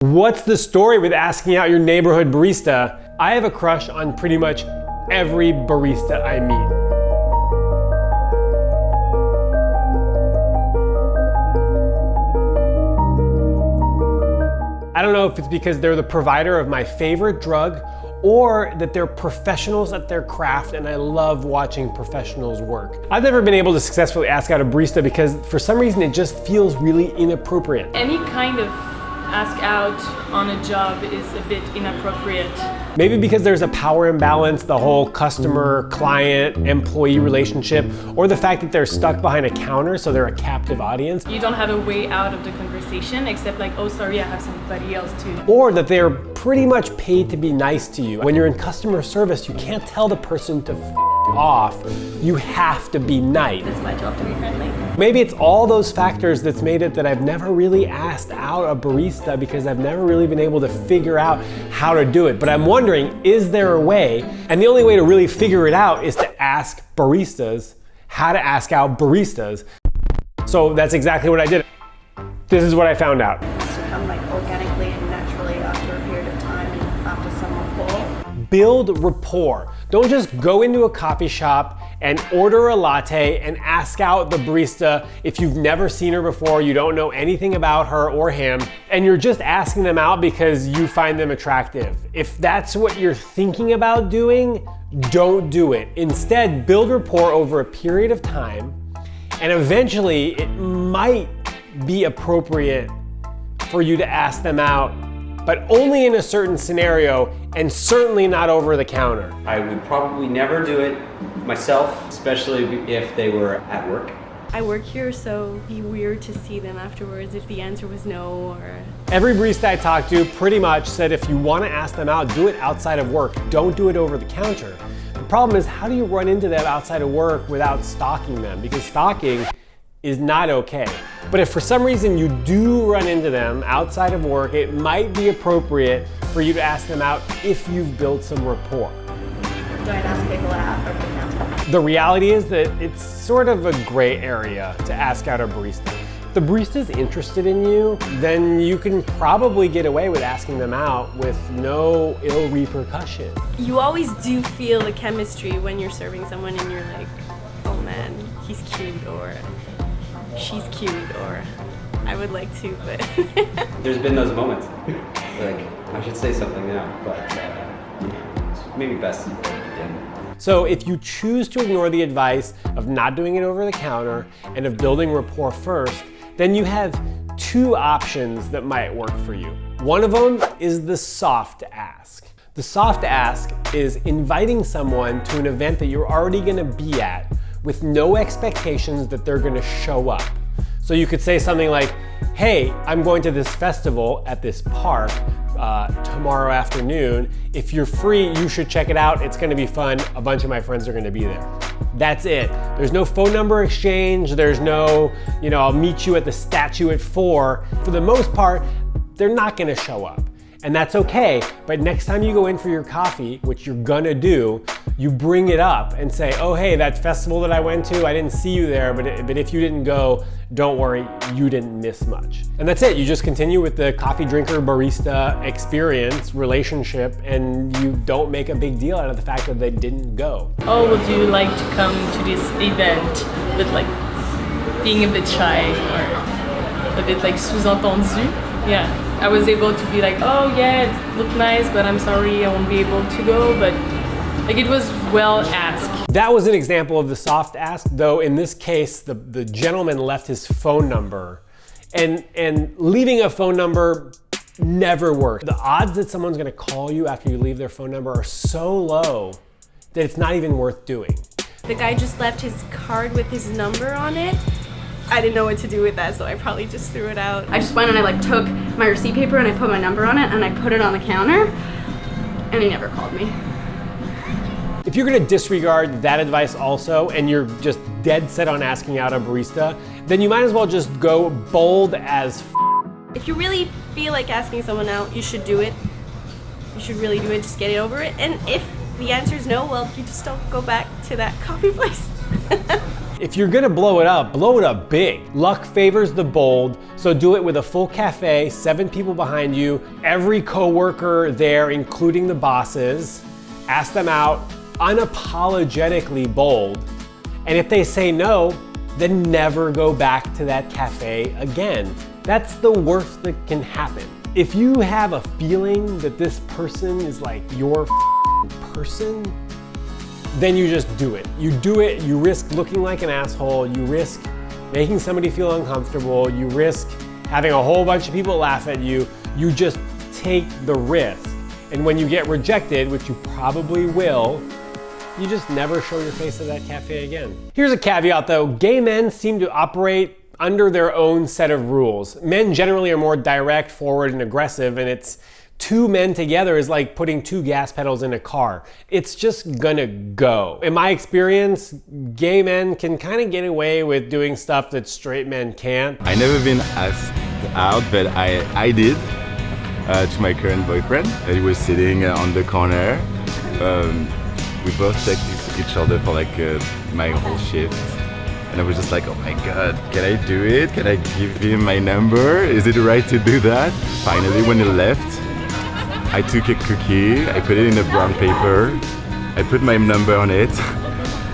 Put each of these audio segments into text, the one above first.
What's the story with asking out your neighborhood barista? I have a crush on pretty much every barista I meet. I don't know if it's because they're the provider of my favorite drug or that they're professionals at their craft and I love watching professionals work. I've never been able to successfully ask out a barista because for some reason it just feels really inappropriate. Any kind of ask out on a job is a bit inappropriate. Maybe because there's a power imbalance, the whole customer-client-employee relationship, or the fact that they're stuck behind a counter so they're a captive audience. You don't have a way out of the conversation except like, oh sorry, I have somebody else too. Or that they're pretty much paid to be nice to you. When you're in customer service, you can't tell the person to off. You have to be nice. It's my job to be friendly. Maybe it's all those factors that's made it that I've never really asked out a barista because I've never really been able to figure out how to do it. But I'm wondering, is there a way? And the only way to really figure it out is to ask baristas how to ask out baristas. So that's exactly what I did. This is what I found out. It's to come like organically and naturally after a period of time and after some rapport. Build rapport. Don't just go into a coffee shop and order a latte and ask out the barista if you've never seen her before, you don't know anything about her or him, and you're just asking them out because you find them attractive. If that's what you're thinking about doing, don't do it. Instead, build rapport over a period of time, and eventually it might be appropriate for you to ask them out, but only in a certain scenario and certainly not over the counter. I would probably never do it myself, especially if they were at work. I work here, so it'd be weird to see them afterwards if the answer was no or... Every barista I talked to pretty much said if you want to ask them out, do it outside of work. Don't do it over the counter. The problem is, how do you run into them outside of work without stalking them? Because stalking is not okay. But if for some reason you do run into them outside of work, it might be appropriate for you to ask them out if you've built some rapport. Don't ask people out over the counter. The reality is that it's sort of a gray area to ask out a barista. If the barista's interested in you, then you can probably get away with asking them out with no ill repercussion. You always do feel the chemistry when you're serving someone and you're like, oh man, he's cute, or she's cute, or I would like to, but... There's been those moments. Like, I should say something now, but it's maybe best if I didn't. So if you choose to ignore the advice of not doing it over the counter and of building rapport first, then you have two options that might work for you. One of them is the soft ask. The soft ask is inviting someone to an event that you're already gonna be at with no expectations that they're gonna show up. So you could say something like, hey, I'm going to this festival at this park tomorrow afternoon. If you're free, you should check it out. It's gonna be fun. A bunch of my friends are gonna be there. That's it. There's no phone number exchange. There's no, I'll meet you at the statue at 4. For the most part, they're not gonna show up. And that's okay, but next time you go in for your coffee, which you're gonna do, you bring it up and say, oh hey, that festival that I went to, I didn't see you there, but if you didn't go, don't worry, you didn't miss much. And that's it, you just continue with the coffee drinker barista experience, relationship, and you don't make a big deal out of the fact that they didn't go. Oh, would you like to come to this event with like being a bit shy or a bit like sous-entendu? Yeah. I was able to be like, oh yeah, it looked nice, but I'm sorry, I won't be able to go, but like it was well asked. That was an example of the soft ask, though in this case, the gentleman left his phone number, and leaving a phone number never works. The odds that someone's gonna call you after you leave their phone number are so low that it's not even worth doing. The guy just left his card with his number on it. I didn't know what to do with that, so I probably just threw it out. I just went and I like took my receipt paper and I put my number on it and I put it on the counter and he never called me. If you're gonna disregard that advice also and you're just dead set on asking out a barista, then you might as well just go bold as If you really feel like asking someone out, you should do it. You should really do it, just get it over it. And if the answer is no, well, you just don't go back to that coffee place. If you're gonna blow it up big. Luck favors the bold, so do it with a full cafe, 7 people behind you, every coworker there, including the bosses. Ask them out, unapologetically bold. And if they say no, then never go back to that cafe again. That's the worst that can happen. If you have a feeling that this person is like your person, then you just do it. You do it, you risk looking like an asshole, you risk making somebody feel uncomfortable, you risk having a whole bunch of people laugh at you, you just take the risk. And when you get rejected, which you probably will, you just never show your face at that cafe again. Here's a caveat though, gay men seem to operate under their own set of rules. Men generally are more direct, forward, and aggressive, and it's 2 men together is like putting 2 gas pedals in a car. It's just gonna go. In my experience, gay men can kind of get away with doing stuff that straight men can't. I never been asked out, but I did to my current boyfriend. He was sitting on the corner. We both texted each other for like my whole shift. And I was just like, oh my God, can I do it? Can I give him my number? Is it right to do that? Finally, when he left, I took a cookie, I put it in a brown paper, I put my number on it,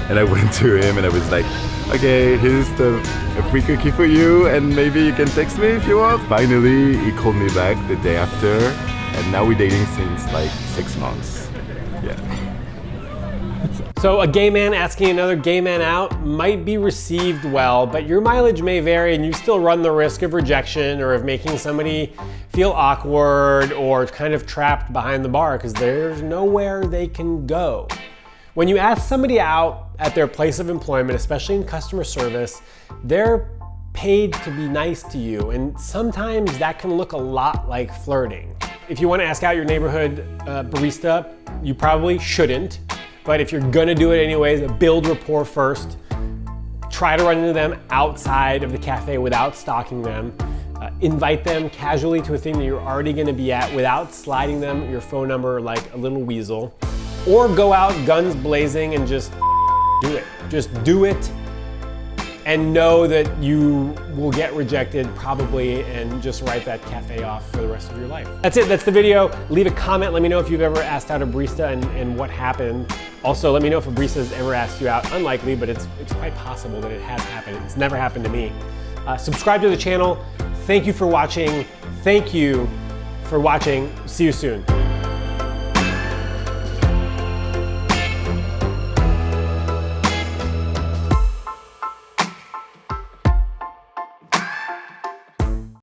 and I went to him and I was like, okay, here's a free cookie for you, and maybe you can text me if you want. Finally, he called me back the day after, and now we're dating since like 6 months. Yeah. So a gay man asking another gay man out might be received well, but your mileage may vary and you still run the risk of rejection or of making somebody feel awkward or kind of trapped behind the bar because there's nowhere they can go. When you ask somebody out at their place of employment, especially in customer service, they're paid to be nice to you, and sometimes that can look a lot like flirting. If you want to ask out your neighborhood barista, you probably shouldn't. But if you're gonna do it anyways, build rapport first. Try to run into them outside of the cafe without stalking them. Invite them casually to a thing that you're already gonna be at without sliding them your phone number like a little weasel. Or go out guns blazing and just do it. Just do it and know that you will get rejected probably and just write that cafe off for the rest of your life. That's it, that's the video. Leave a comment, let me know if you've ever asked out a barista and what happened. Also, let me know if a barista has ever asked you out. Unlikely, but it's quite possible that it has happened. It's never happened to me. Subscribe to the channel. Thank you for watching. Thank you for watching. See you soon.